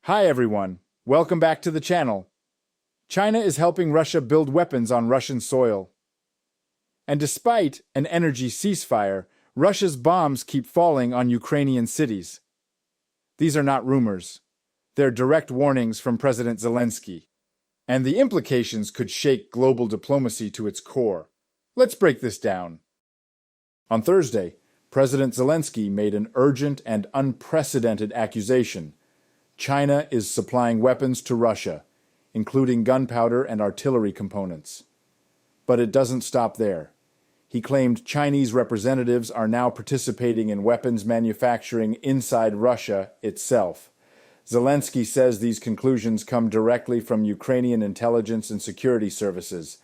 Hi everyone, welcome back to the channel. China is helping Russia build weapons on Russian soil. And despite an energy ceasefire, Russia's bombs keep falling on Ukrainian cities. These are not rumors. They're direct warnings from President Zelenskyy. And the implications could shake global diplomacy to its core. Let's break this down. On Thursday, President Zelenskyy made an urgent and unprecedented accusation. China is supplying weapons to Russia, including gunpowder and artillery components. But it doesn't stop there. He claimed Chinese representatives are now participating in weapons manufacturing inside Russia itself. Zelenskyy says these conclusions come directly from Ukrainian intelligence and security services.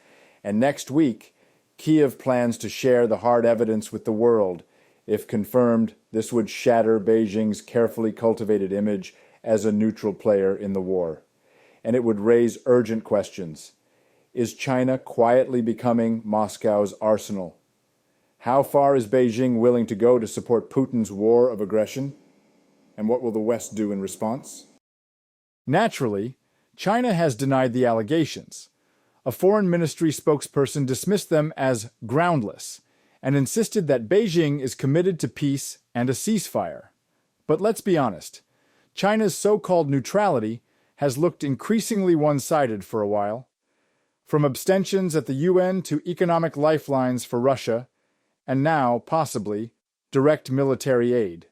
And next week, Kyiv plans to share the hard evidence with the world. If confirmed, this would shatter Beijing's carefully cultivated image as a neutral player in the war. And it would raise urgent questions. Is China quietly becoming Moscow's arsenal? How far is Beijing willing to go to support Putin's war of aggression? And what will the West do in response? Naturally, China has denied the allegations. A foreign ministry spokesperson dismissed them as groundless and insisted that Beijing is committed to peace and a ceasefire. But let's be honest, China's so-called neutrality has looked increasingly one-sided for a while. From abstentions at the UN to economic lifelines for Russia, and now, possibly, direct military aid.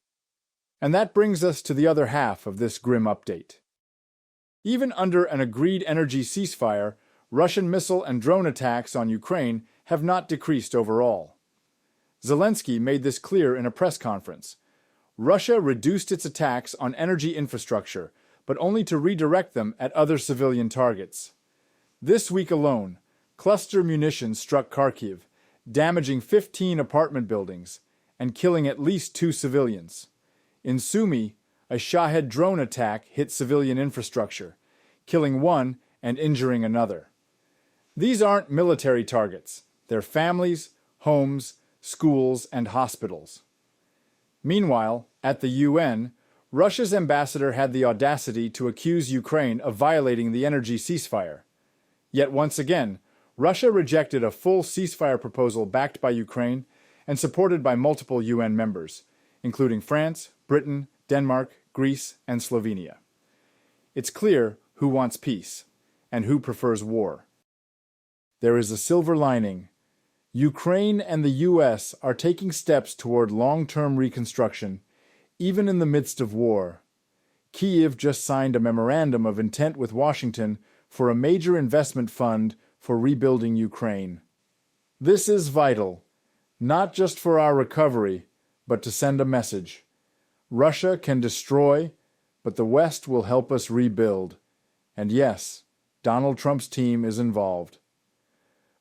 And that brings us to the other half of this grim update. Even under an agreed energy ceasefire, Russian missile and drone attacks on Ukraine have not decreased overall. Zelenskyy made this clear in a press conference. Russia reduced its attacks on energy infrastructure, but only to redirect them at other civilian targets. This week alone, cluster munitions struck Kharkiv, damaging 15 apartment buildings and killing at least 2 civilians. In Sumy, a Shahed drone attack hit civilian infrastructure, killing 1 and injuring another. These aren't military targets. They're families, homes, schools, and hospitals. Meanwhile, at the UN, Russia's ambassador had the audacity to accuse Ukraine of violating the energy ceasefire. Yet once again, Russia rejected a full ceasefire proposal backed by Ukraine and supported by multiple UN members, including France, Britain, Denmark, Greece, and Slovenia. It's clear who wants peace and who prefers war. There is a silver lining. Ukraine and the US are taking steps toward long-term reconstruction, even in the midst of war. Kyiv just signed a memorandum of intent with Washington for a major investment fund for rebuilding Ukraine. This is vital, not just for our recovery, but to send a message. Russia can destroy, but the West will help us rebuild. And yes, Donald Trump's team is involved.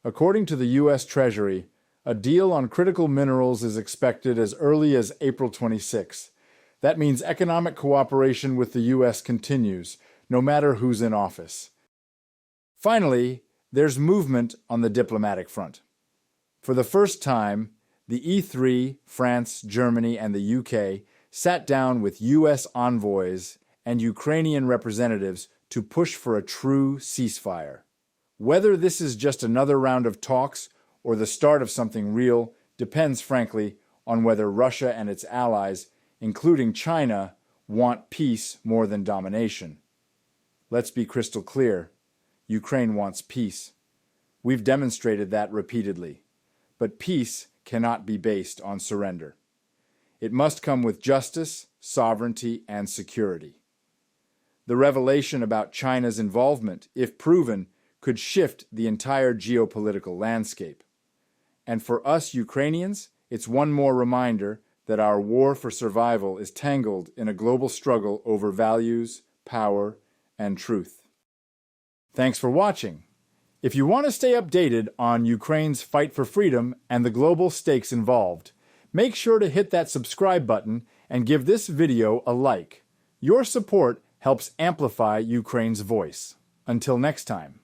According to the U.S. Treasury, a deal on critical minerals is expected as early as April 26. That means economic cooperation with the U.S. continues, no matter who's in office. Finally, there's movement on the diplomatic front. For the first time, the E3, France, Germany, and the UK sat down with U.S. envoys and Ukrainian representatives to push for a true ceasefire. Whether this is just another round of talks or the start of something real depends, frankly, on whether Russia and its allies, including China, want peace more than domination. Let's be crystal clear. Ukraine wants peace. We've demonstrated that repeatedly. But peace cannot be based on surrender. It must come with justice, sovereignty, and security. The revelation about China's involvement, if proven, could shift the entire geopolitical landscape. And for us Ukrainians, it's one more reminder that our war for survival is tangled in a global struggle over values, power, and truth. Thanks for watching. If you want to stay updated on Ukraine's fight for freedom and the global stakes involved, make sure to hit that subscribe button and give this video a like. Your support helps amplify Ukraine's voice. Until next time.